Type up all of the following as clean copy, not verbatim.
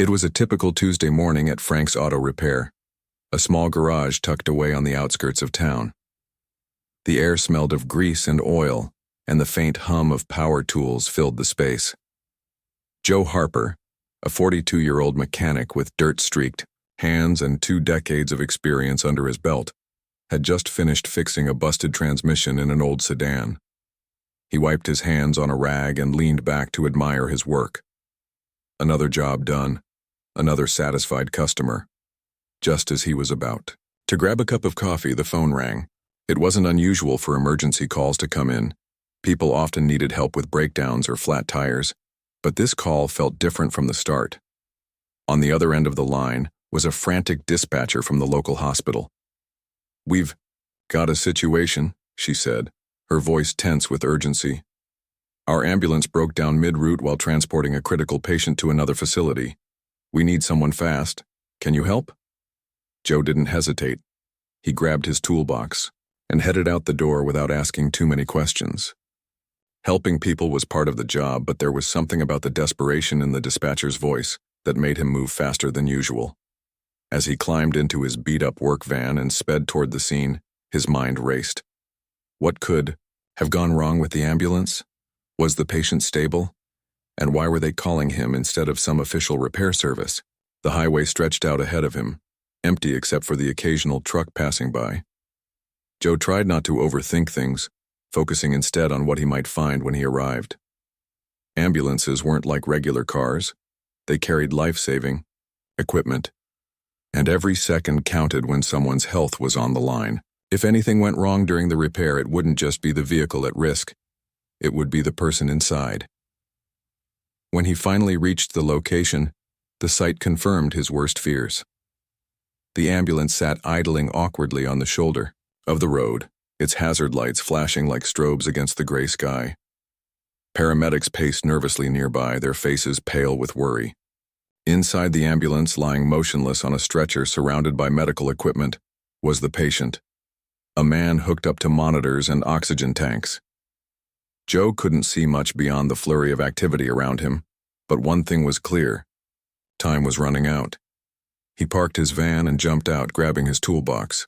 It was a typical Tuesday morning at Frank's Auto Repair, a small garage tucked away on the outskirts of town. The air smelled of grease and oil, and the faint hum of power tools filled the space. Joe Harper, a 42-year-old mechanic with dirt-streaked hands and 2 decades of experience under his belt, had just finished fixing a busted transmission in an old sedan. He wiped his hands on a rag and leaned back to admire his work. Another job done, another satisfied customer. Just as he was about to grab a cup of coffee, the phone rang. It wasn't unusual for emergency calls to come in. People often needed help with breakdowns or flat tires, but this call felt different from the start. On the other end of the line was a frantic dispatcher from the local hospital. "We've got a situation," she said, her voice tense with urgency. "Our ambulance broke down mid-route while transporting a critical patient to another facility. We need someone fast. Can you help?" Joe didn't hesitate. He grabbed his toolbox and headed out the door without asking too many questions. Helping people was part of the job, but there was something about the desperation in the dispatcher's voice that made him move faster than usual. As he climbed into his beat-up work van and sped toward the scene, his mind raced. What could have gone wrong with the ambulance? Was the patient stable? And why were they calling him instead of some official repair service? The highway stretched out ahead of him, empty except for the occasional truck passing by. Joe tried not to overthink things, focusing instead on what he might find when he arrived. Ambulances weren't like regular cars. They carried life-saving equipment, and every second counted when someone's health was on the line. If anything went wrong during the repair, it wouldn't just be the vehicle at risk. It would be the person inside. When he finally reached the location, the sight confirmed his worst fears. The ambulance sat idling awkwardly on the shoulder of the road, its hazard lights flashing like strobes against the gray sky. Paramedics paced nervously nearby, their faces pale with worry. Inside the ambulance, lying motionless on a stretcher surrounded by medical equipment, was the patient, a man hooked up to monitors and oxygen tanks. Joe couldn't see much beyond the flurry of activity around him, but one thing was clear. Time was running out. He parked his van and jumped out, grabbing his toolbox.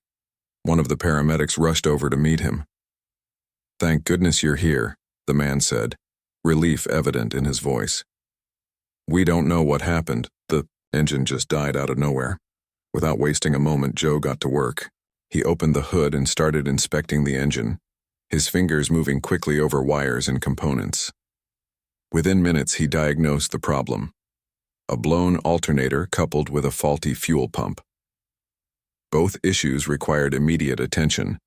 One of the paramedics rushed over to meet him. "Thank goodness you're here," the man said, relief evident in his voice. "We don't know what happened. The engine just died out of nowhere." Without wasting a moment, Joe got to work. He opened the hood and started inspecting the engine, his fingers moving quickly over wires and components. Within minutes, he diagnosed the problem: a blown alternator coupled with a faulty fuel pump. Both issues required immediate attention,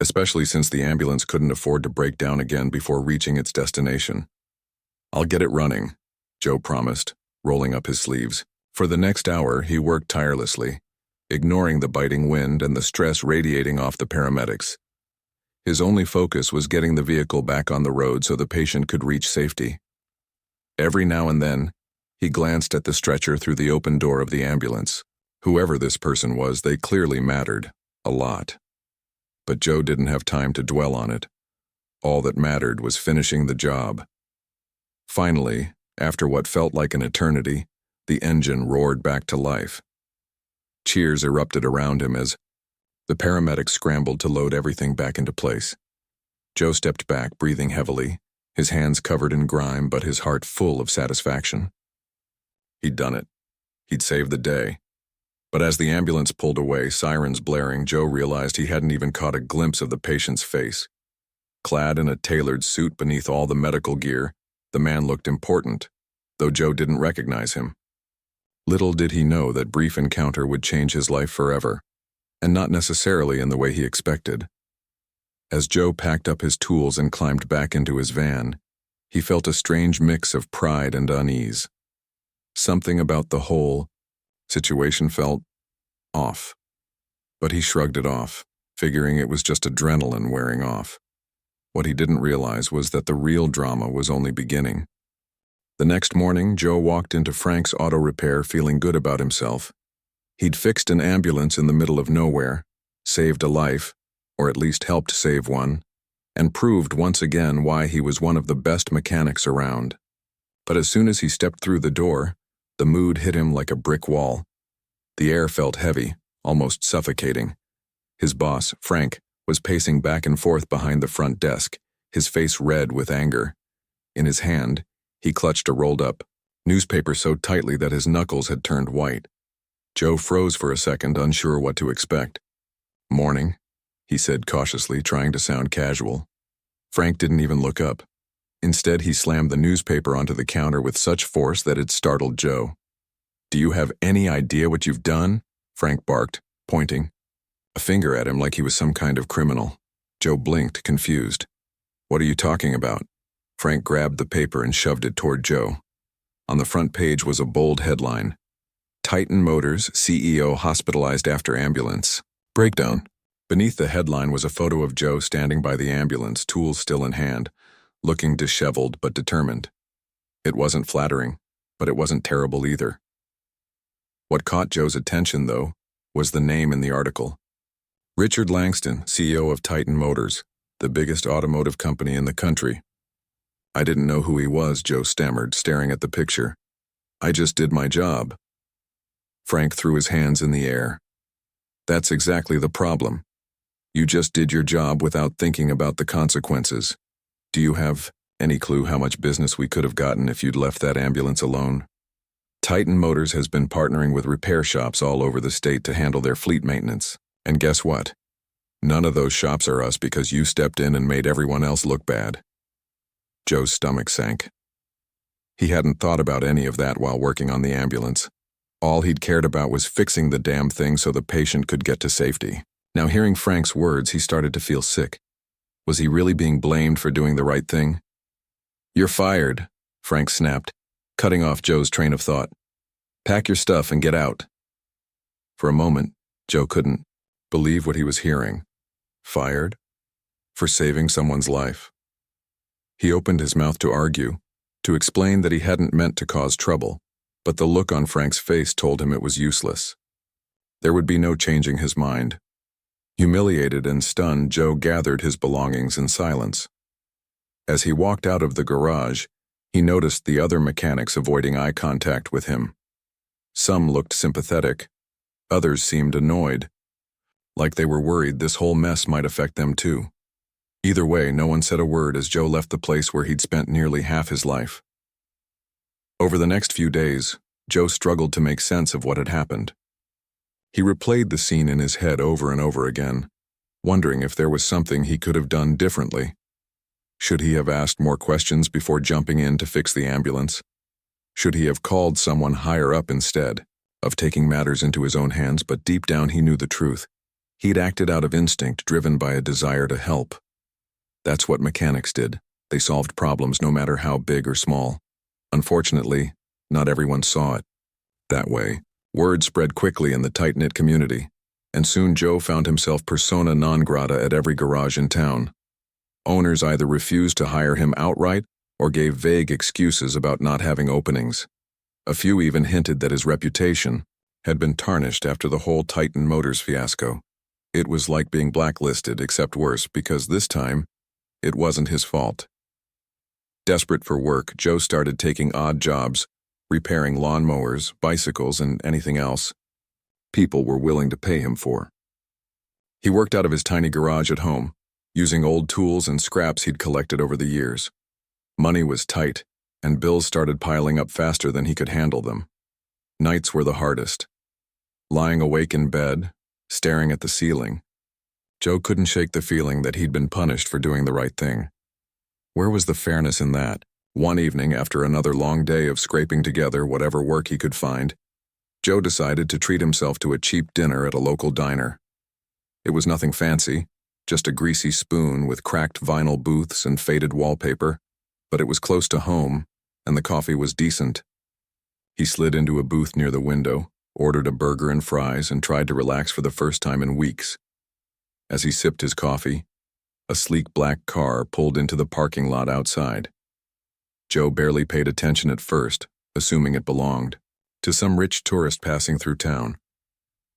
especially since the ambulance couldn't afford to break down again before reaching its destination. "I'll get it running," Joe promised, rolling up his sleeves. For the next hour, he worked tirelessly, ignoring the biting wind and the stress radiating off the paramedics. His only focus was getting the vehicle back on the road so the patient could reach safety. Every now and then, he glanced at the stretcher through the open door of the ambulance. Whoever this person was, they clearly mattered, a lot. But Joe didn't have time to dwell on it. All that mattered was finishing the job. Finally, after what felt like an eternity, the engine roared back to life. Cheers erupted around him as the paramedics scrambled to load everything back into place. Joe stepped back, breathing heavily, his hands covered in grime but his heart full of satisfaction. He'd done it. He'd saved the day. But as the ambulance pulled away, sirens blaring, Joe realized he hadn't even caught a glimpse of the patient's face. Clad in a tailored suit beneath all the medical gear, the man looked important, though Joe didn't recognize him. Little did he know that brief encounter would change his life forever, and not necessarily in the way he expected. As Joe packed up his tools and climbed back into his van, he felt a strange mix of pride and unease. Something about the whole situation felt off. But he shrugged it off, figuring it was just adrenaline wearing off. What he didn't realize was that the real drama was only beginning. The next morning, Joe walked into Frank's Auto Repair feeling good about himself. He'd fixed an ambulance in the middle of nowhere, saved a life, or at least helped save one, and proved once again why he was one of the best mechanics around. But as soon as he stepped through the door, The mood hit him like a brick wall. The air felt heavy, almost suffocating. His boss, Frank, was pacing back and forth behind the front desk, his face red with anger. In his hand, he clutched a rolled-up newspaper so tightly that his knuckles had turned white. Joe froze for a second, unsure what to expect. "Morning," he said cautiously, trying to sound casual. Frank didn't even look up. Instead, he slammed the newspaper onto the counter with such force that it startled Joe. "Do you have any idea what you've done?" Frank barked, pointing a finger at him like he was some kind of criminal. Joe blinked, confused. "What are you talking about?" Frank grabbed the paper and shoved it toward Joe. On the front page was a bold headline: Titan Motors CEO hospitalized after ambulance breakdown. Beneath the headline was a photo of Joe standing by the ambulance, tools still in hand, looking disheveled but determined. It wasn't flattering, but it wasn't terrible either. What caught Joe's attention, though, was the name in the article. Richard Langston, CEO of Titan Motors, the biggest automotive company in the country. "I didn't know who he was," Joe stammered, staring at the picture. "I just did my job." Frank threw his hands in the air. "That's exactly the problem. You just did your job without thinking about the consequences. Do you have any clue how much business we could have gotten if you'd left that ambulance alone? Titan Motors has been partnering with repair shops all over the state to handle their fleet maintenance. And guess what? None of those shops are us because you stepped in and made everyone else look bad." Joe's stomach sank. He hadn't thought about any of that while working on the ambulance. All he'd cared about was fixing the damn thing so the patient could get to safety. Now, hearing Frank's words, he started to feel sick. Was he really being blamed for doing the right thing? "You're fired," Frank snapped, cutting off Joe's train of thought. "Pack your stuff and get out." For a moment, Joe couldn't believe what he was hearing. Fired? For saving someone's life? He opened his mouth to argue, to explain that he hadn't meant to cause trouble, but the look on Frank's face told him it was useless. There would be no changing his mind. Humiliated and stunned, Joe gathered his belongings in silence. As he walked out of the garage, he noticed the other mechanics avoiding eye contact with him. Some looked sympathetic. Others seemed annoyed, like they were worried this whole mess might affect them too. Either way, no one said a word as Joe left the place where he'd spent nearly half his life. Over the next few days, Joe struggled to make sense of what had happened. He replayed the scene in his head over and over again, wondering if there was something he could have done differently. Should he have asked more questions before jumping in to fix the ambulance? Should he have called someone higher up instead of taking matters into his own hands? But deep down he knew the truth. He'd acted out of instinct, driven by a desire to help. That's what mechanics did. They solved problems no matter how big or small. Unfortunately, not everyone saw it that way. Word spread quickly in the tight-knit community, and soon Joe found himself persona non grata at every garage in town. Owners either refused to hire him outright or gave vague excuses about not having openings. A few even hinted that his reputation had been tarnished after the whole Titan Motors fiasco. It was like being blacklisted, except worse, because this time, it wasn't his fault. Desperate for work, Joe started taking odd jobs, repairing lawnmowers, bicycles, and anything else people were willing to pay him for. He worked out of his tiny garage at home, using old tools and scraps he'd collected over the years. Money was tight, and bills started piling up faster than he could handle them. Nights were the hardest. Lying awake in bed, staring at the ceiling, Joe couldn't shake the feeling that he'd been punished for doing the right thing. Where was the fairness in that? One evening, after another long day of scraping together whatever work he could find, Joe decided to treat himself to a cheap dinner at a local diner. It was nothing fancy, just a greasy spoon with cracked vinyl booths and faded wallpaper, but it was close to home, and the coffee was decent. He slid into a booth near the window, ordered a burger and fries, and tried to relax for the first time in weeks. As he sipped his coffee, a sleek black car pulled into the parking lot outside. Joe barely paid attention at first, assuming it belonged to some rich tourist passing through town.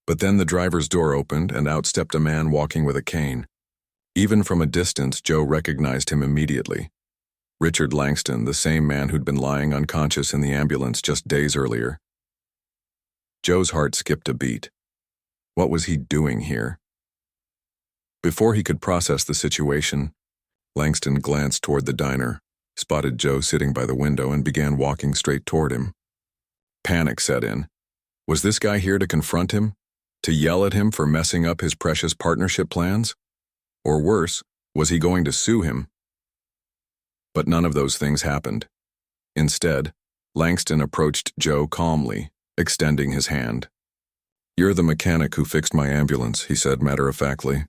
But then the driver's door opened and out stepped a man walking with a cane. Even from a distance, Joe recognized him immediately. Richard Langston, the same man who'd been lying unconscious in the ambulance just days earlier. Joe's heart skipped a beat. What was he doing here? Before he could process the situation, Langston glanced toward the diner, spotted Joe sitting by the window, and began walking straight toward him. Panic set in. Was this guy here to confront him? To yell at him for messing up his precious partnership plans? Or worse, was he going to sue him? But none of those things happened. Instead, Langston approached Joe calmly, extending his hand. "You're the mechanic who fixed my ambulance," he said matter-of-factly.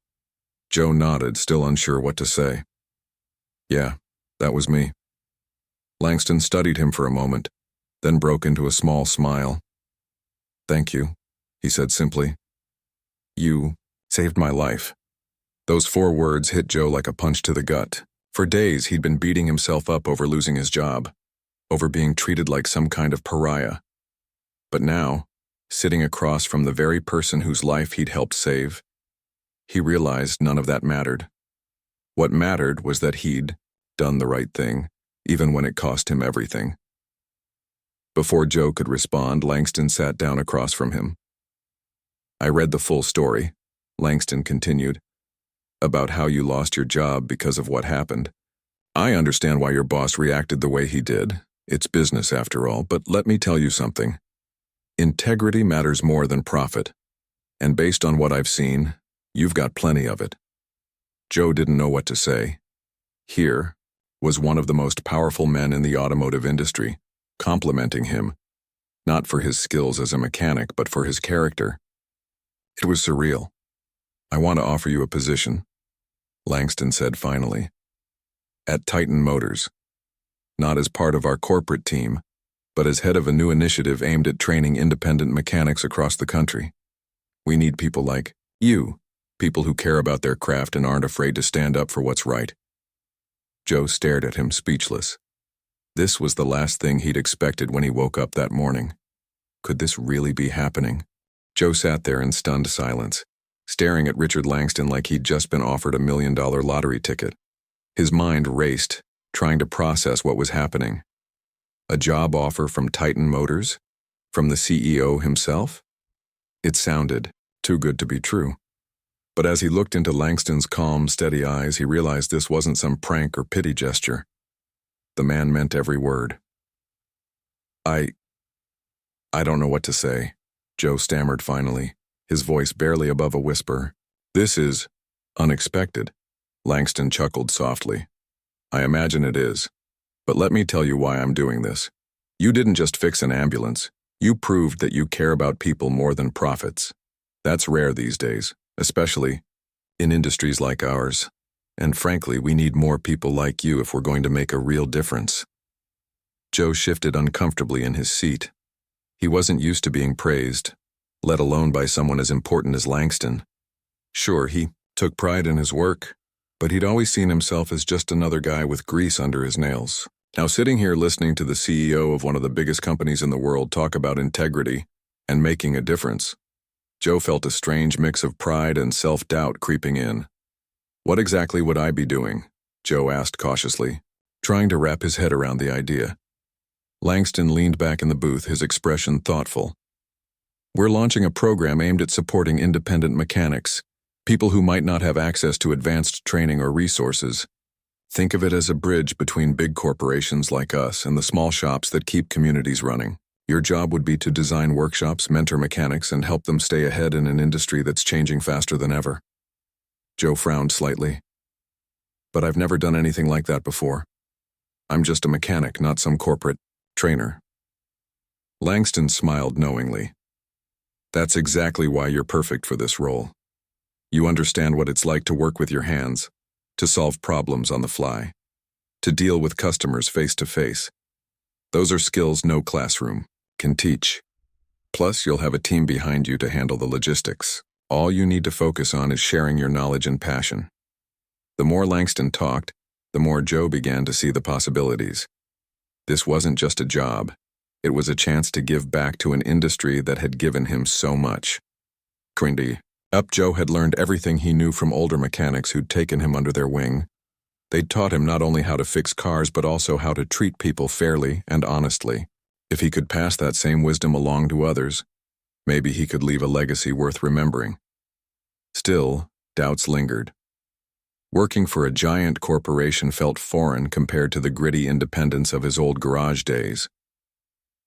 Joe nodded, still unsure what to say. "Yeah, that was me." Langston studied him for a moment, then broke into a small smile. "Thank you," he said simply. "You saved my life." Those 4 words hit Joe like a punch to the gut. For days, he'd been beating himself up over losing his job, over being treated like some kind of pariah. But now, sitting across from the very person whose life he'd helped save, he realized none of that mattered. What mattered was that he'd done the right thing, even when it cost him everything. Before Joe could respond, Langston sat down across from him. "I read the full story," Langston continued, "about how you lost your job because of what happened. I understand why your boss reacted the way he did. It's business after all, but let me tell you something. Integrity matters more than profit. And based on what I've seen, you've got plenty of it." Joe didn't know what to say. Here was one of the most powerful men in the automotive industry, complimenting him, not for his skills as a mechanic, but for his character. It was surreal. "I want to offer you a position," Langston said finally. "At Titan Motors. Not as part of our corporate team, but as head of a new initiative aimed at training independent mechanics across the country. We need people like you, people who care about their craft and aren't afraid to stand up for what's right." Joe stared at him, speechless. This was the last thing he'd expected when he woke up that morning. Could this really be happening? Joe sat there in stunned silence, staring at Richard Langston like he'd just been offered a $1 million lottery ticket. His mind raced, trying to process what was happening. A job offer from Titan Motors? From the CEO himself? It sounded too good to be true. But as he looked into Langston's calm, steady eyes, he realized this wasn't some prank or pity gesture. The man meant every word. I don't know what to say," Joe stammered finally, his voice barely above a whisper. "This is unexpected," Langston chuckled softly. "I imagine it is. But let me tell you why I'm doing this. You didn't just fix an ambulance. You proved that you care about people more than profits. That's rare these days, especially in industries like ours. And frankly, we need more people like you if we're going to make a real difference." Joe shifted uncomfortably in his seat. He wasn't used to being praised, let alone by someone as important as Langston. Sure, he took pride in his work, but he'd always seen himself as just another guy with grease under his nails. Now, sitting here listening to the CEO of one of the biggest companies in the world talk about integrity and making a difference, Joe felt a strange mix of pride and self-doubt creeping in. "What exactly would I be doing?" Joe asked cautiously, trying to wrap his head around the idea. Langston leaned back in the booth, his expression thoughtful. "We're launching a program aimed at supporting independent mechanics, people who might not have access to advanced training or resources. Think of it as a bridge between big corporations like us and the small shops that keep communities running. Your job would be to design workshops, mentor mechanics, and help them stay ahead in an industry that's changing faster than ever." Joe frowned slightly. "But I've never done anything like that before. I'm just a mechanic, not some corporate trainer." Langston smiled knowingly. "That's exactly why you're perfect for this role. You understand what it's like to work with your hands, to solve problems on the fly, to deal with customers face to face. Those are skills no classroom can teach. Plus, you'll have a team behind you to handle the logistics. All you need to focus on is sharing your knowledge and passion." The more Langston talked, the more Joe began to see the possibilities. This wasn't just a job. It was a chance to give back to an industry that had given him so much. Grindy. Joe had learned everything he knew from older mechanics who'd taken him under their wing. They'd taught him not only how to fix cars but also how to treat people fairly and honestly. If he could pass that same wisdom along to others, Maybe he could leave a legacy worth remembering. Still, doubts lingered. Working for a giant corporation felt foreign compared to the gritty independence of his old garage days.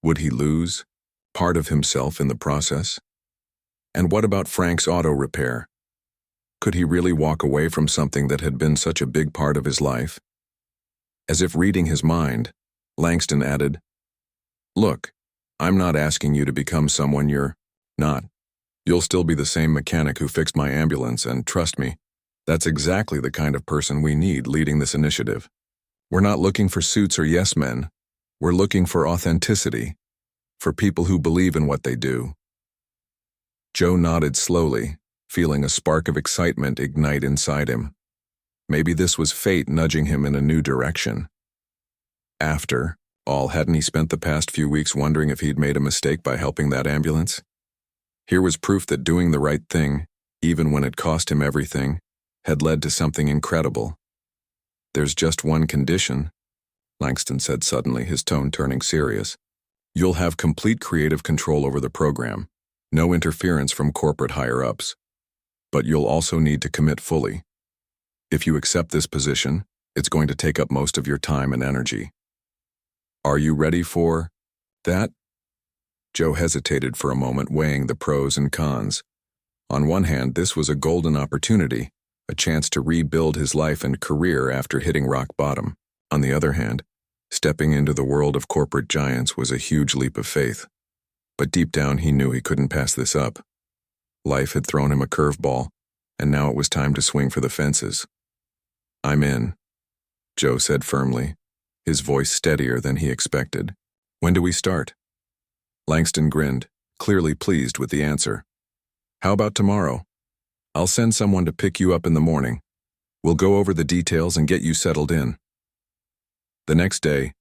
Would he lose part of himself in the process? And what about Frank's auto repair? Could he really walk away from something that had been such a big part of his life? As if reading his mind, Langston added, "Look, I'm not asking you to become someone you're not. You'll still be the same mechanic who fixed my ambulance, and trust me, that's exactly the kind of person we need leading this initiative. We're not looking for suits or yes men. We're looking for authenticity, for people who believe in what they do." Joe nodded slowly, feeling a spark of excitement ignite inside him. Maybe this was fate nudging him in a new direction. After all, hadn't he spent the past few weeks wondering if he'd made a mistake by helping that ambulance? Here was proof that doing the right thing, even when it cost him everything, had led to something incredible. "There's just one condition," Langston said suddenly, his tone turning serious. "You'll have complete creative control over the program, no interference from corporate higher-ups. But you'll also need to commit fully. If you accept this position, it's going to take up most of your time and energy. Are you ready for that?" Joe hesitated for a moment, weighing the pros and cons. On one hand, this was a golden opportunity, a chance to rebuild his life and career after hitting rock bottom. On the other hand, stepping into the world of corporate giants was a huge leap of faith. But deep down, he knew he couldn't pass this up. Life had thrown him a curveball, and now it was time to swing for the fences. "I'm in," Joe said firmly, his voice steadier than he expected. "When do we start?" Langston grinned, clearly pleased with the answer. "How about tomorrow? I'll send someone to pick you up in the morning. We'll go over the details and get you settled in." The next day,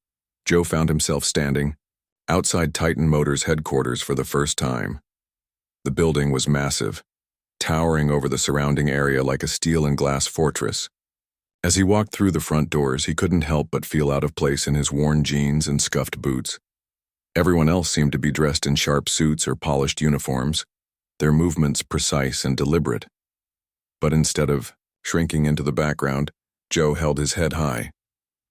Joe found himself standing outside Titan Motors headquarters for the first time. The building was massive, towering over the surrounding area like a steel and glass fortress. As he walked through the front doors, he couldn't help but feel out of place in his worn jeans and scuffed boots. Everyone else seemed to be dressed in sharp suits or polished uniforms, their movements precise and deliberate. But instead of shrinking into the background, Joe held his head high.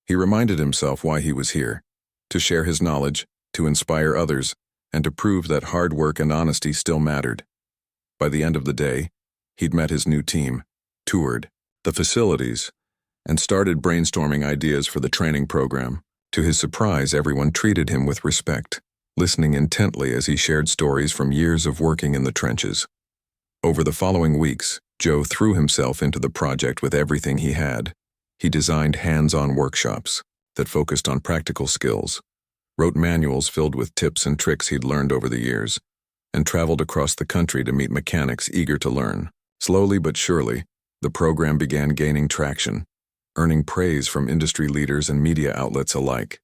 He reminded himself why he was here: to share his knowledge, to inspire others, and to prove that hard work and honesty still mattered. By the end of the day, he'd met his new team, toured the facilities, and started brainstorming ideas for the training program. To his surprise, everyone treated him with respect, listening intently as he shared stories from years of working in the trenches. Over the following weeks, Joe threw himself into the project with everything he had. He designed hands-on workshops that focused on practical skills, wrote manuals filled with tips and tricks he'd learned over the years, and traveled across the country to meet mechanics eager to learn. Slowly but surely, the program began gaining traction, earning praise from industry leaders and media outlets alike.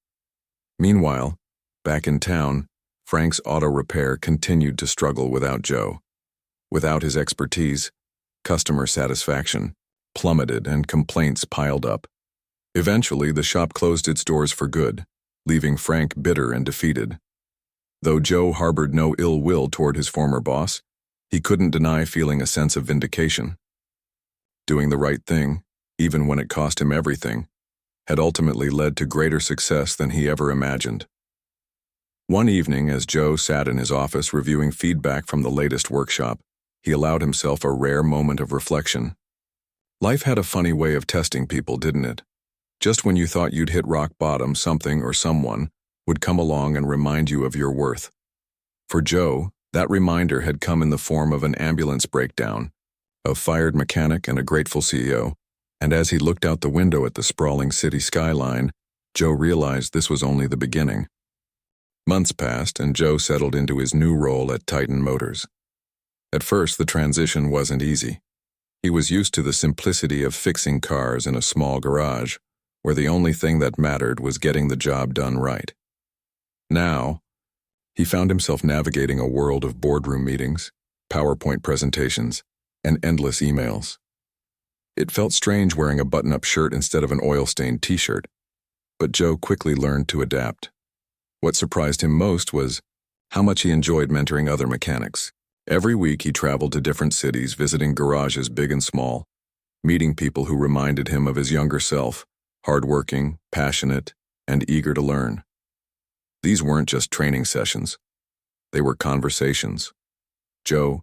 Meanwhile, back in town, Frank's Auto Repair continued to struggle without Joe. Without his expertise, customer satisfaction plummeted and complaints piled up. Eventually, the shop closed its doors for good, leaving Frank bitter and defeated. Though Joe harbored no ill will toward his former boss, he couldn't deny feeling a sense of vindication. Doing the right thing, even when it cost him everything, had ultimately led to greater success than he ever imagined. One evening, as Joe sat in his office reviewing feedback from the latest workshop, he allowed himself a rare moment of reflection. Life had a funny way of testing people, didn't it? Just when you thought you'd hit rock bottom, something or someone would come along and remind you of your worth. For Joe, that reminder had come in the form of an ambulance breakdown, a fired mechanic and a grateful CEO, and as he looked out the window at the sprawling city skyline, Joe realized this was only the beginning. Months passed, and Joe settled into his new role at Titan Motors. At first, the transition wasn't easy. He was used to the simplicity of fixing cars in a small garage, where the only thing that mattered was getting the job done right. Now, he found himself navigating a world of boardroom meetings, PowerPoint presentations, and endless emails. It felt strange wearing a button-up shirt instead of an oil-stained t-shirt, but Joe quickly learned to adapt. What surprised him most was how much he enjoyed mentoring other mechanics. Every week he traveled to different cities, visiting garages big and small, meeting people who reminded him of his younger self, hardworking, passionate, and eager to learn. These weren't just training sessions. They were conversations. Joe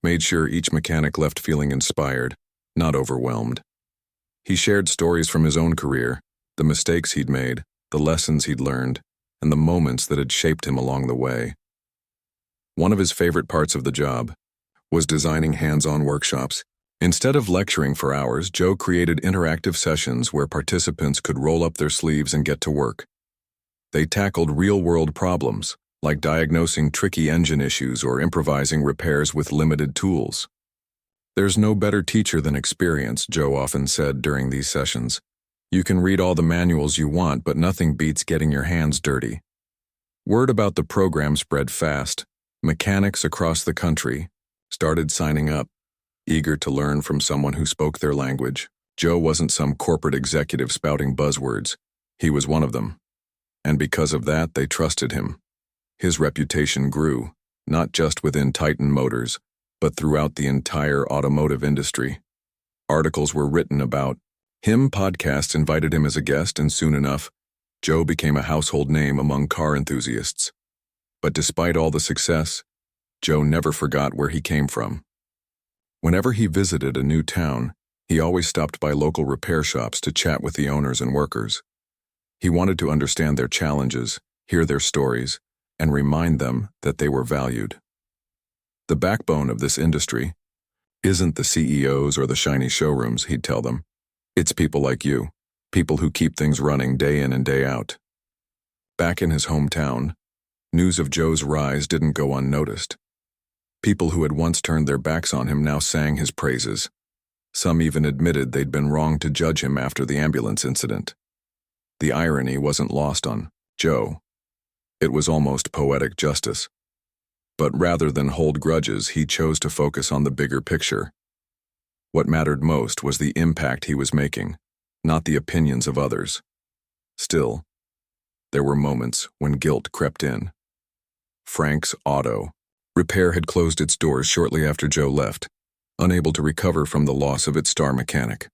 made sure each mechanic left feeling inspired, not overwhelmed. He shared stories from his own career, the mistakes he'd made, the lessons he'd learned, and the moments that had shaped him along the way. One of his favorite parts of the job was designing hands-on workshops. Instead of lecturing for hours, Joe created interactive sessions where participants could roll up their sleeves and get to work. They tackled real-world problems, like diagnosing tricky engine issues or improvising repairs with limited tools. "There's no better teacher than experience," Joe often said during these sessions. "You can read all the manuals you want, but nothing beats getting your hands dirty." Word about the program spread fast. Mechanics across the country started signing up, eager to learn from someone who spoke their language. Joe wasn't some corporate executive spouting buzzwords. He was one of them. And because of that, they trusted him. His reputation grew, not just within Titan Motors, but throughout the entire automotive industry. Articles were written about him, podcasts invited him as a guest, and soon enough, Joe became a household name among car enthusiasts. But despite all the success, Joe never forgot where he came from. Whenever he visited a new town, he always stopped by local repair shops to chat with the owners and workers. He wanted to understand their challenges, hear their stories, and remind them that they were valued. The backbone of this industry isn't the CEOs or the shiny showrooms, he'd tell them. It's people like you, people who keep things running day in and day out. Back in his hometown, news of Joe's rise didn't go unnoticed. People who had once turned their backs on him now sang his praises. Some even admitted they'd been wrong to judge him after the ambulance incident. The irony wasn't lost on Joe. It was almost poetic justice. But rather than hold grudges, he chose to focus on the bigger picture. What mattered most was the impact he was making, not the opinions of others. Still, there were moments when guilt crept in. Frank's Auto Repair had closed its doors shortly after Joe left, unable to recover from the loss of its star mechanic.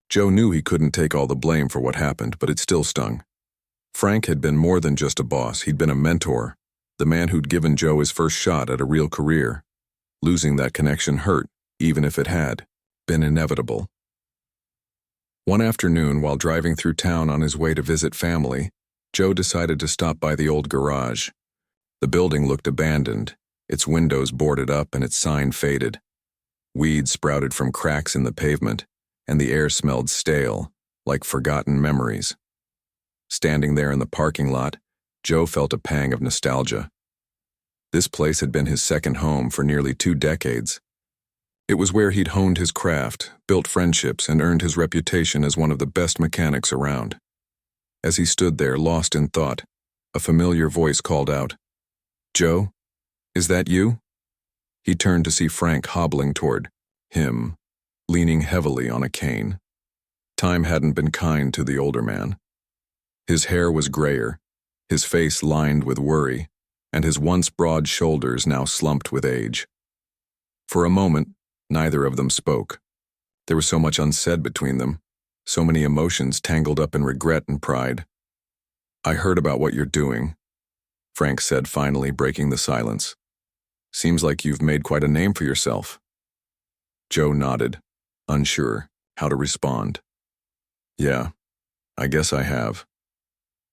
Joe knew he couldn't take all the blame for what happened, but it still stung. Frank had been more than just a boss, he'd been a mentor, the man who'd given Joe his first shot at a real career. Losing that connection hurt, even if it had been inevitable. One afternoon, while driving through town on his way to visit family, Joe decided to stop by the old garage. The building looked abandoned, its windows boarded up and its sign faded. Weeds sprouted from cracks in the pavement, and the air smelled stale, like forgotten memories. Standing there in the parking lot, Joe felt a pang of nostalgia. This place had been his second home for nearly 2 decades. It was where he'd honed his craft, built friendships, and earned his reputation as one of the best mechanics around. As he stood there, lost in thought, a familiar voice called out, "Joe, is that you?" He turned to see Frank hobbling toward him, leaning heavily on a cane. Time hadn't been kind to the older man. His hair was grayer, his face lined with worry, and his once broad shoulders now slumped with age. For a moment, neither of them spoke. There was so much unsaid between them, so many emotions tangled up in regret and pride. "I heard about what you're doing," Frank said, finally breaking the silence. "Seems like you've made quite a name for yourself." Joe nodded, unsure how to respond. "Yeah, I guess I have."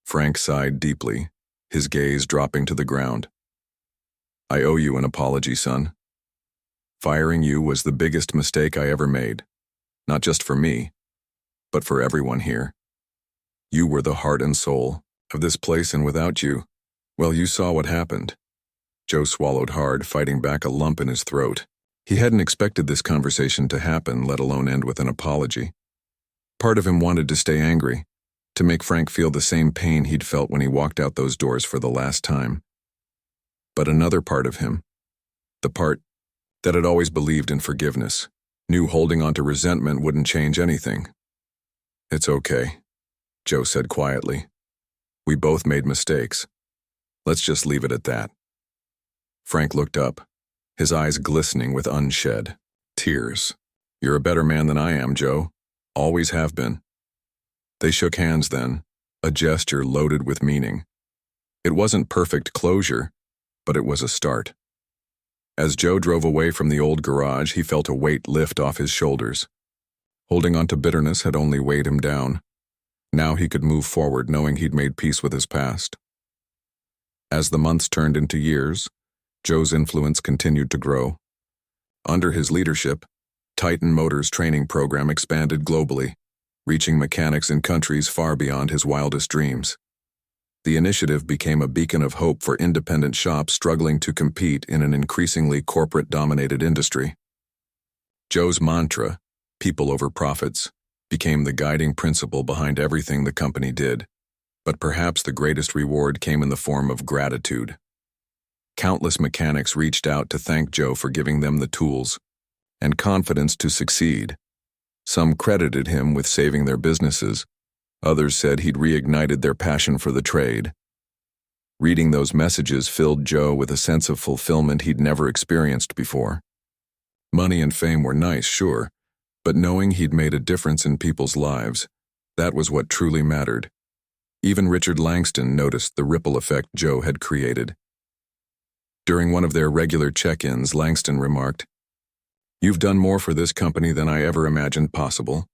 Frank sighed deeply, his gaze dropping to the ground. "I owe you an apology, son. Firing you was the biggest mistake I ever made, not just for me, but for everyone here. You were the heart and soul of this place, and without you, well, you saw what happened." Joe swallowed hard, fighting back a lump in his throat. He hadn't expected this conversation to happen, let alone end with an apology. Part of him wanted to stay angry, to make Frank feel the same pain he'd felt when he walked out those doors for the last time. But another part of him, the part that had always believed in forgiveness, knew holding on to resentment wouldn't change anything. "It's okay," Joe said quietly. "We both made mistakes. Let's just leave it at that." Frank looked up, his eyes glistening with unshed tears. "You're a better man than I am, Joe. Always have been." They shook hands then, a gesture loaded with meaning. It wasn't perfect closure, but it was a start. As Joe drove away from the old garage, he felt a weight lift off his shoulders. Holding on to bitterness had only weighed him down. Now he could move forward knowing he'd made peace with his past. As the months turned into years, Joe's influence continued to grow. Under his leadership, Titan Motors' training program expanded globally, reaching mechanics in countries far beyond his wildest dreams. The initiative became a beacon of hope for independent shops struggling to compete in an increasingly corporate-dominated industry. Joe's mantra, "People over profits," became the guiding principle behind everything the company did, but perhaps the greatest reward came in the form of gratitude. Countless mechanics reached out to thank Joe for giving them the tools and confidence to succeed. Some credited him with saving their businesses. Others said he'd reignited their passion for the trade. Reading those messages filled Joe with a sense of fulfillment he'd never experienced before. Money and fame were nice, sure, but knowing he'd made a difference in people's lives, that was what truly mattered. Even Richard Langston noticed the ripple effect Joe had created. During one of their regular check-ins, Langston remarked, "You've done more for this company than I ever imagined possible.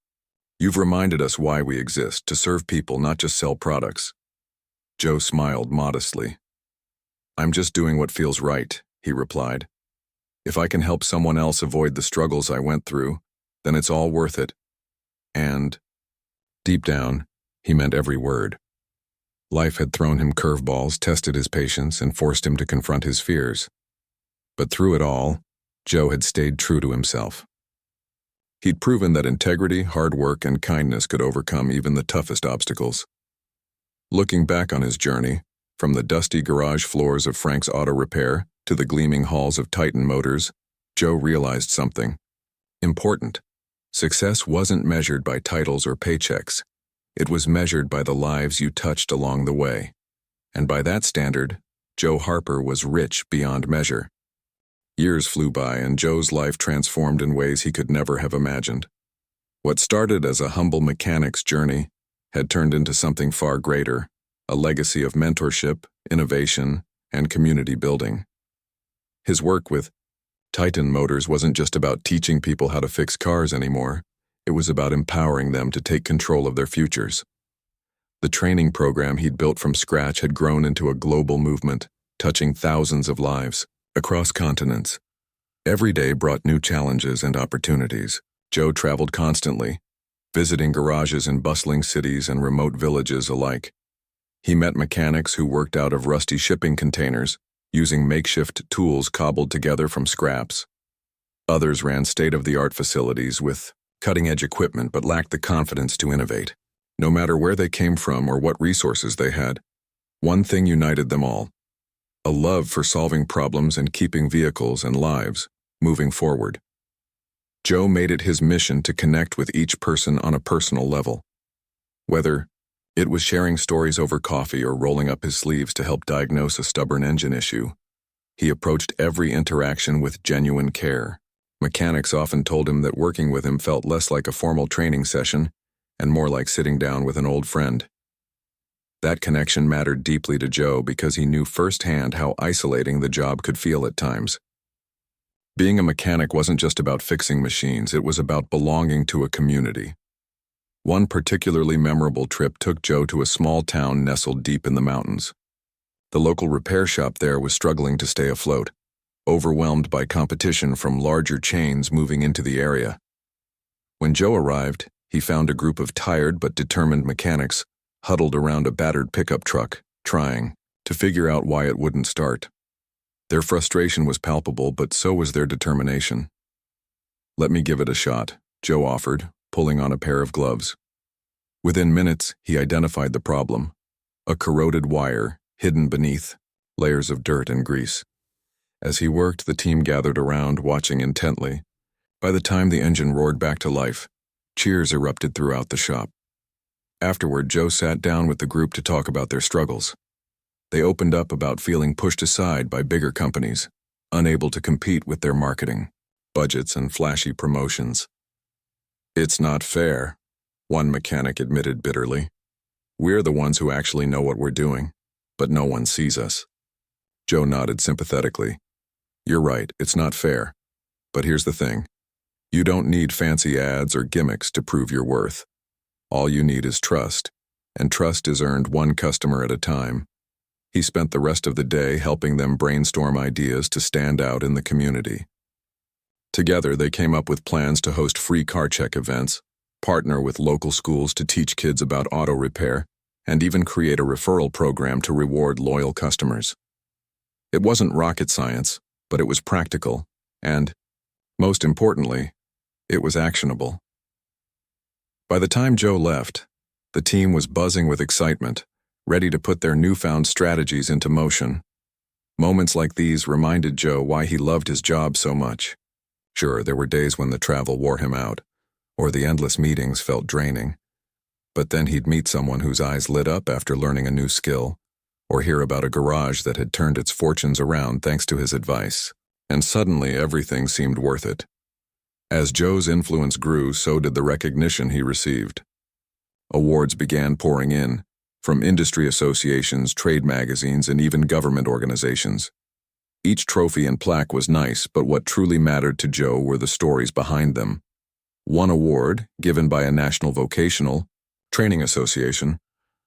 You've reminded us why we exist, to serve people, not just sell products." Joe smiled modestly. "I'm just doing what feels right," he replied. "If I can help someone else avoid the struggles I went through, then it's all worth it." And, deep down, he meant every word. Life had thrown him curveballs, tested his patience, and forced him to confront his fears. But through it all, Joe had stayed true to himself. He'd proven that integrity, hard work, and kindness could overcome even the toughest obstacles. Looking back on his journey, from the dusty garage floors of Frank's Auto Repair to the gleaming halls of Titan Motors, Joe realized something important. Success wasn't measured by titles or paychecks. It was measured by the lives you touched along the way. And by that standard, Joe Harper was rich beyond measure. Years flew by and Joe's life transformed in ways he could never have imagined. What started as a humble mechanic's journey had turned into something far greater, a legacy of mentorship, innovation, and community building. His work with Titan Motors wasn't just about teaching people how to fix cars anymore. It was about empowering them to take control of their futures. The training program he'd built from scratch had grown into a global movement, touching thousands of lives across continents. Every day brought new challenges and opportunities. Joe traveled constantly, visiting garages in bustling cities and remote villages alike. He met mechanics who worked out of rusty shipping containers, using makeshift tools cobbled together from scraps. Others ran state-of-the-art facilities with cutting-edge equipment but lacked the confidence to innovate. No matter where they came from or what resources they had, one thing united them all: a love for solving problems and keeping vehicles and lives moving forward. Joe made it his mission to connect with each person on a personal level. Whether it was sharing stories over coffee or rolling up his sleeves to help diagnose a stubborn engine issue, he approached every interaction with genuine care. Mechanics often told him that working with him felt less like a formal training session and more like sitting down with an old friend. That connection mattered deeply to Joe because he knew firsthand how isolating the job could feel at times. Being a mechanic wasn't just about fixing machines, it was about belonging to a community. One particularly memorable trip took Joe to a small town nestled deep in the mountains. The local repair shop there was struggling to stay afloat, overwhelmed by competition from larger chains moving into the area. When Joe arrived, he found a group of tired but determined mechanics huddled around a battered pickup truck, trying to figure out why it wouldn't start. Their frustration was palpable, but so was their determination. "Let me give it a shot," Joe offered, pulling on a pair of gloves. Within minutes, he identified the problem: a corroded wire hidden beneath layers of dirt and grease. As he worked, the team gathered around, watching intently. By the time the engine roared back to life, cheers erupted throughout the shop. Afterward, Joe sat down with the group to talk about their struggles. They opened up about feeling pushed aside by bigger companies, unable to compete with their marketing, budgets, and flashy promotions. "It's not fair," one mechanic admitted bitterly. "We're the ones who actually know what we're doing, but no one sees us." Joe nodded sympathetically. "You're right, it's not fair. But here's the thing. You don't need fancy ads or gimmicks to prove your worth. All you need is trust, and trust is earned one customer at a time." He spent the rest of the day helping them brainstorm ideas to stand out in the community. Together, they came up with plans to host free car check events, partner with local schools to teach kids about auto repair, and even create a referral program to reward loyal customers. It wasn't rocket science, but it was practical, and, most importantly, it was actionable. By the time Joe left, the team was buzzing with excitement, ready to put their newfound strategies into motion. Moments like these reminded Joe why he loved his job so much. Sure, there were days when the travel wore him out, or the endless meetings felt draining. But then he'd meet someone whose eyes lit up after learning a new skill, or hear about a garage that had turned its fortunes around thanks to his advice, and suddenly everything seemed worth it. As Joe's influence grew, so did the recognition he received. Awards began pouring in, from industry associations, trade magazines, and even government organizations. Each trophy and plaque was nice, but what truly mattered to Joe were the stories behind them. One award, given by a national vocational training association,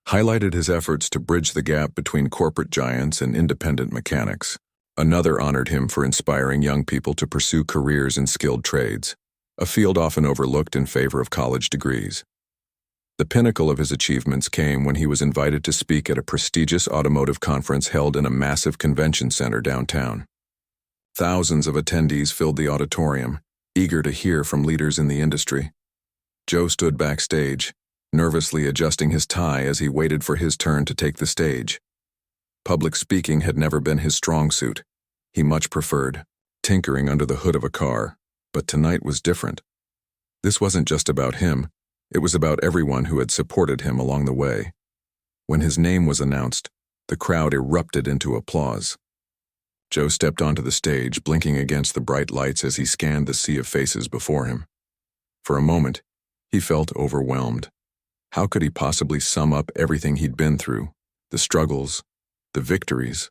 highlighted his efforts to bridge the gap between corporate giants and independent mechanics. Another honored him for inspiring young people to pursue careers in skilled trades, a field often overlooked in favor of college degrees. The pinnacle of his achievements came when he was invited to speak at a prestigious automotive conference held in a massive convention center downtown. Thousands of attendees filled the auditorium, eager to hear from leaders in the industry. Joe stood backstage, nervously adjusting his tie as he waited for his turn to take the stage. Public speaking had never been his strong suit. He much preferred tinkering under the hood of a car, but tonight was different. This wasn't just about him. It was about everyone who had supported him along the way. When his name was announced, the crowd erupted into applause. Joe stepped onto the stage, blinking against the bright lights as he scanned the sea of faces before him. For a moment, he felt overwhelmed. How could he possibly sum up everything he'd been through, the struggles, the victories,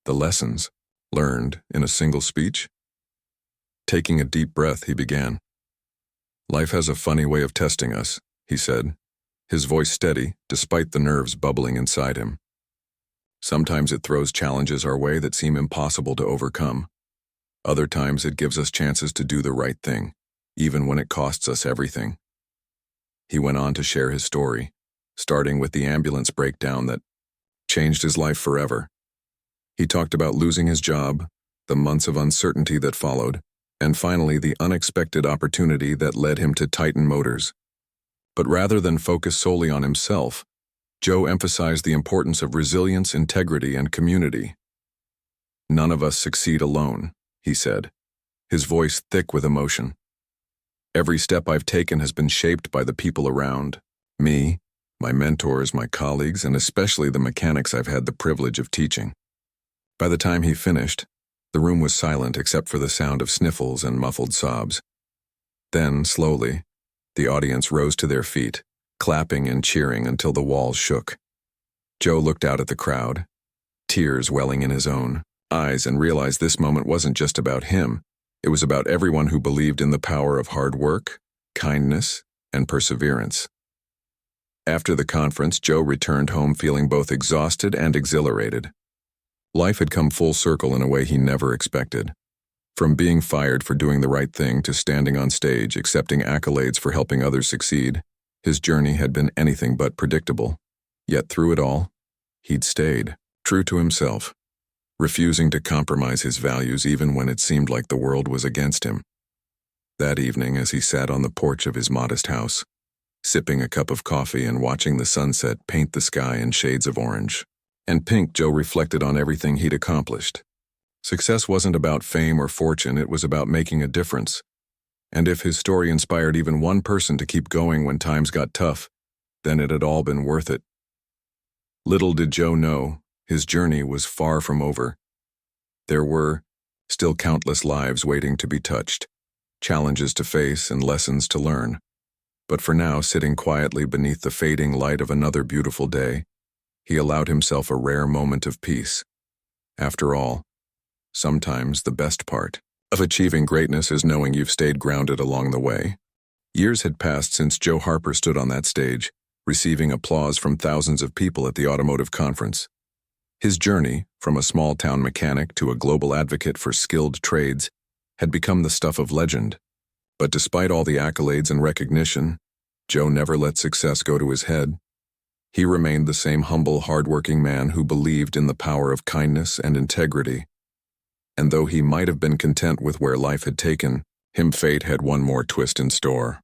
the lessons learned in a single speech? Taking a deep breath, he began. "Life has a funny way of testing us," he said, his voice steady despite the nerves bubbling inside him. "Sometimes it throws challenges our way that seem impossible to overcome. Other times it gives us chances to do the right thing, even when it costs us everything." He went on to share his story, starting with the ambulance breakdown that changed his life forever. He talked about losing his job, the months of uncertainty that followed, and finally the unexpected opportunity that led him to Titan Motors. But rather than focus solely on himself, Joe emphasized the importance of resilience, integrity, and community. "None of us succeed alone," he said, his voice thick with emotion. "Every step I've taken has been shaped by the people around me, my mentors, my colleagues, and especially the mechanics I've had the privilege of teaching." By the time he finished, the room was silent except for the sound of sniffles and muffled sobs. Then, slowly, the audience rose to their feet, clapping and cheering until the walls shook. Joe looked out at the crowd, tears welling in his own eyes, and realized this moment wasn't just about him. It was about everyone who believed in the power of hard work, kindness, and perseverance. After the conference, Joe returned home feeling both exhausted and exhilarated. Life had come full circle in a way he never expected. From being fired for doing the right thing to standing on stage, accepting accolades for helping others succeed, his journey had been anything but predictable. Yet through it all, he'd stayed true to himself, refusing to compromise his values even when it seemed like the world was against him. That evening, as he sat on the porch of his modest house, sipping a cup of coffee and watching the sunset paint the sky in shades of orange and pink, Joe reflected on everything he'd accomplished. Success wasn't about fame or fortune, it was about making a difference. And if his story inspired even one person to keep going when times got tough, then it had all been worth it. Little did Joe know, his journey was far from over. There were Still countless lives waiting to be touched, challenges to face and lessons to learn. But for now, sitting quietly beneath the fading light of another beautiful day, he allowed himself a rare moment of peace. After all, sometimes the best part of achieving greatness is knowing you've stayed grounded along the way. Years had passed since Joe Harper stood on that stage, receiving applause from thousands of people at the automotive conference. His journey, from a small-town mechanic to a global advocate for skilled trades, had become the stuff of legend. But despite all the accolades and recognition, Joe never let success go to his head. He remained the same humble, hard-working man who believed in the power of kindness and integrity. And though he might have been content with where life had taken him, fate had one more twist in store.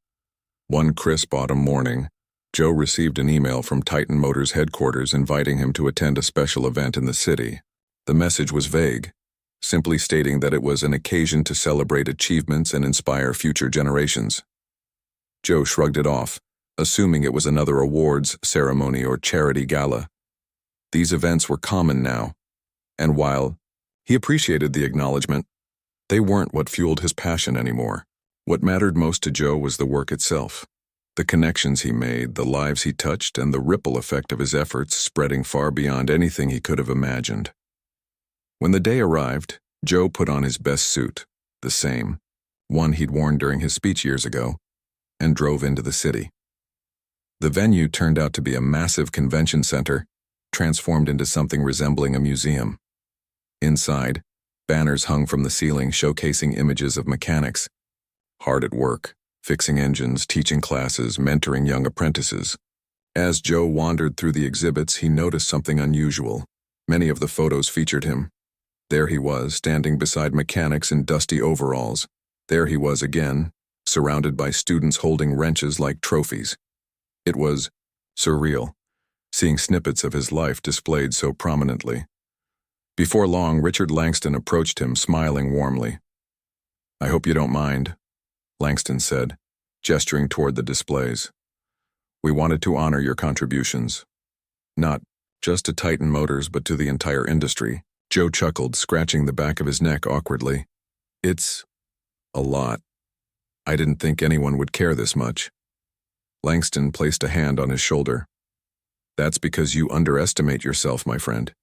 One crisp autumn morning, Joe received an email from Titan Motors headquarters inviting him to attend a special event in the city. The message was vague, simply stating that it was an occasion to celebrate achievements and inspire future generations. Joe shrugged it off, assuming it was another awards ceremony or charity gala. These events were common now, and while he appreciated the acknowledgement, they weren't what fueled his passion anymore. What mattered most to Joe was the work itself. The connections he made, the lives he touched, and the ripple effect of his efforts spreading far beyond anything he could have imagined. When the day arrived, Joe put on his best suit, the same, one he'd worn during his speech years ago, and drove into the city. The venue turned out to be a massive convention center, transformed into something resembling a museum. Inside, banners hung from the ceiling showcasing images of mechanics, hard at work, fixing engines, teaching classes, mentoring young apprentices. As Joe wandered through the exhibits, he noticed something unusual. Many of the photos featured him. There he was, standing beside mechanics in dusty overalls. There he was again, surrounded by students holding wrenches like trophies. It was surreal, seeing snippets of his life displayed so prominently. Before long, Richard Langston approached him, smiling warmly. "I hope you don't mind," Langston said, gesturing toward the displays. "We wanted to honor your contributions. Not just to Titan Motors, but to the entire industry." Joe chuckled, scratching the back of his neck awkwardly. "It's a lot. I didn't think anyone would care this much." Langston placed a hand on his shoulder. "That's because you underestimate yourself, my friend.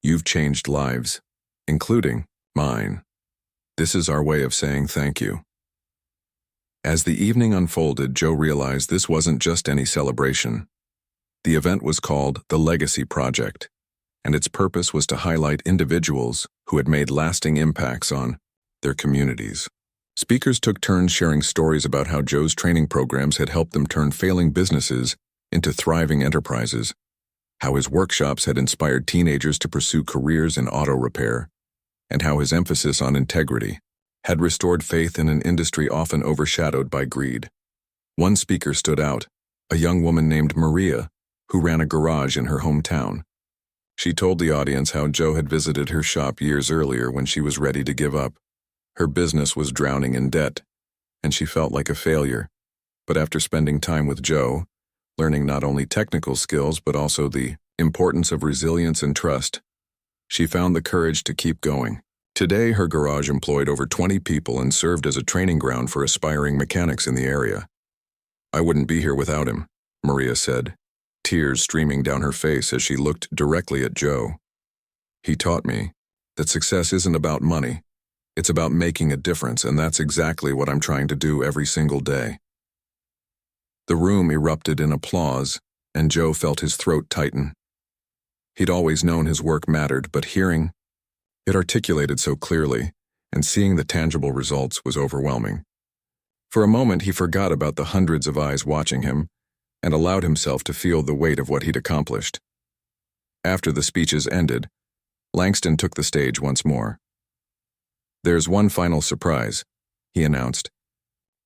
You've changed lives, including mine. This is our way of saying thank you." As the evening unfolded, Joe realized this wasn't just any celebration. The event was called the Legacy Project, and its purpose was to highlight individuals who had made lasting impacts on their communities. Speakers took turns sharing stories about how Joe's training programs had helped them turn failing businesses into thriving enterprises, how his workshops had inspired teenagers to pursue careers in auto repair, and how his emphasis on integrity had restored faith in an industry often overshadowed by greed. One speaker stood out, a young woman named Maria, who ran a garage in her hometown. She told the audience how Joe had visited her shop years earlier when she was ready to give up. Her business was drowning in debt, and she felt like a failure. But after spending time with Joe, learning not only technical skills but also the importance of resilience and trust, she found the courage to keep going. Today, her garage employed over 20 people and served as a training ground for aspiring mechanics in the area. "I wouldn't be here without him," Maria said, tears streaming down her face as she looked directly at Joe. "He taught me that success isn't about money. It's about making a difference, and that's exactly what I'm trying to do every single day." The room erupted in applause, and Joe felt his throat tighten. He'd always known his work mattered, but hearing it articulated so clearly, and seeing the tangible results was overwhelming. For a moment, he forgot about the hundreds of eyes watching him and allowed himself to feel the weight of what he'd accomplished. After the speeches ended, Langston took the stage once more. "There's one final surprise," he announced,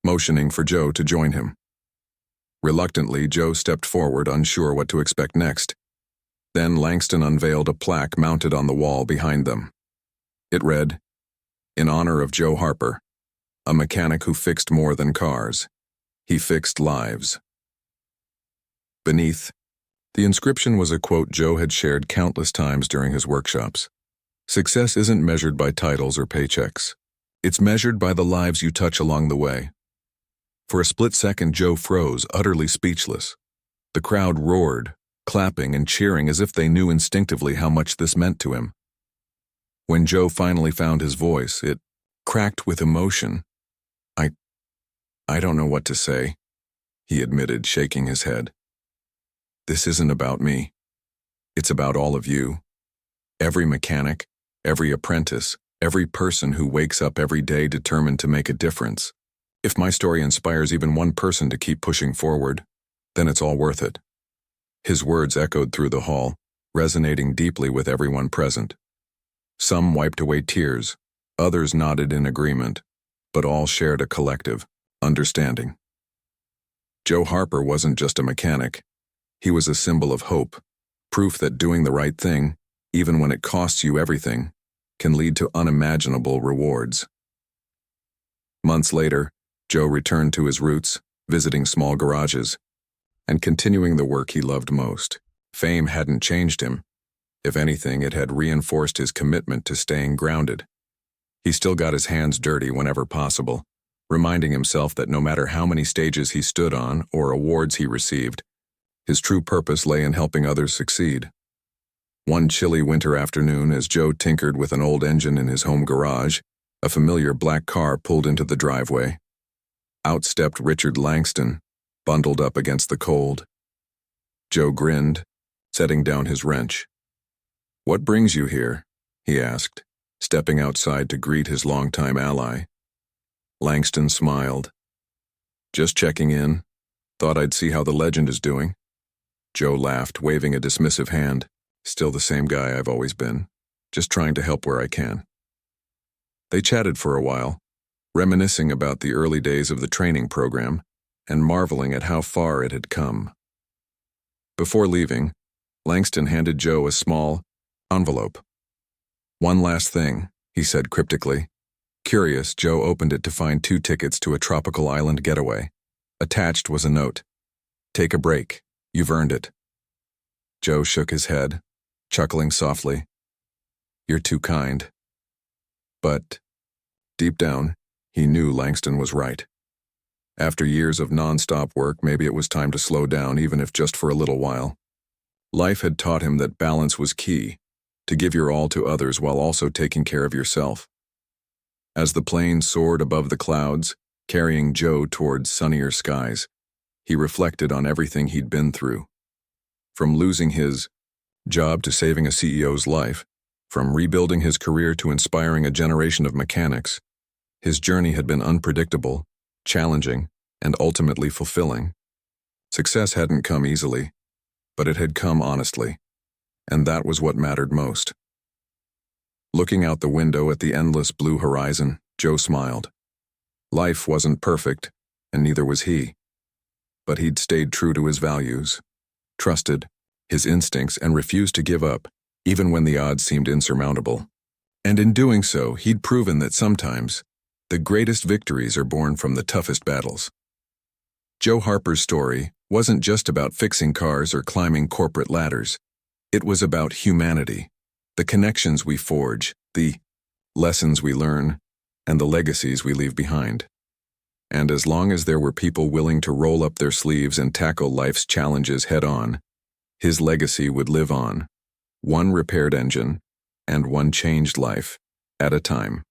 motioning for Joe to join him. Reluctantly, Joe stepped forward, unsure what to expect next. Then Langston unveiled a plaque mounted on the wall behind them. It read, "In honor of Joe Harper, a mechanic who fixed more than cars. He fixed lives." Beneath, the inscription was a quote Joe had shared countless times during his workshops. Success isn't measured by titles or paychecks. It's measured by the lives you touch along the way. For a split second, Joe froze, utterly speechless. The crowd roared, clapping and cheering as if they knew instinctively how much this meant to him. When Joe finally found his voice, it cracked with emotion. I don't know what to say, he admitted, shaking his head. This isn't about me. It's about all of you. Every mechanic, every apprentice, every person who wakes up every day determined to make a difference. If my story inspires even one person to keep pushing forward, then it's all worth it. His words echoed through the hall, resonating deeply with everyone present. Some wiped away tears, others nodded in agreement, but all shared a collective understanding. Joe Harper wasn't just a mechanic. He was a symbol of hope, proof that doing the right thing, even when it costs you everything, can lead to unimaginable rewards. Months later, Joe returned to his roots, visiting small garages, and continuing the work he loved most. Fame hadn't changed him. If anything, it had reinforced his commitment to staying grounded. He still got his hands dirty whenever possible, reminding himself that no matter how many stages he stood on or awards he received, his true purpose lay in helping others succeed. One chilly winter afternoon, as Joe tinkered with an old engine in his home garage, a familiar black car pulled into the driveway. Out stepped Richard Langston, bundled up against the cold. Joe grinned, setting down his wrench. "What brings you here?" he asked, stepping outside to greet his longtime ally. Langston smiled. "Just checking in. Thought I'd see how the legend is doing." Joe laughed, waving a dismissive hand. "Still the same guy I've always been, just trying to help where I can." They chatted for a while, reminiscing about the early days of the training program and marveling at how far it had come. Before leaving, Langston handed Joe a small envelope. "One last thing," he said cryptically. Curious, Joe opened it to find 2 tickets to a tropical island getaway. Attached was a note. "Take a break. You've earned it." Joe shook his head, chuckling softly. "You're too kind." But, deep down, he knew Langston was right. After years of non-stop work, maybe it was time to slow down, even if just for a little while. Life had taught him that balance was key, to give your all to others while also taking care of yourself. As the plane soared above the clouds, carrying Joe towards sunnier skies, he reflected on everything he'd been through. From losing his job to saving a CEO's life, from rebuilding his career to inspiring a generation of mechanics, his journey had been unpredictable, challenging, and ultimately fulfilling. Success hadn't come easily, but it had come honestly, and that was what mattered most. Looking out the window at the endless blue horizon, Joe smiled. Life wasn't perfect, and neither was he. But he'd stayed true to his values, trusted his instincts, and refused to give up, even when the odds seemed insurmountable. And in doing so, he'd proven that sometimes the greatest victories are born from the toughest battles. Joe Harper's story wasn't just about fixing cars or climbing corporate ladders. It was about humanity, the connections we forge, the lessons we learn, and the legacies we leave behind. And as long as there were people willing to roll up their sleeves and tackle life's challenges head-on, his legacy would live on, one repaired engine and one changed life at a time.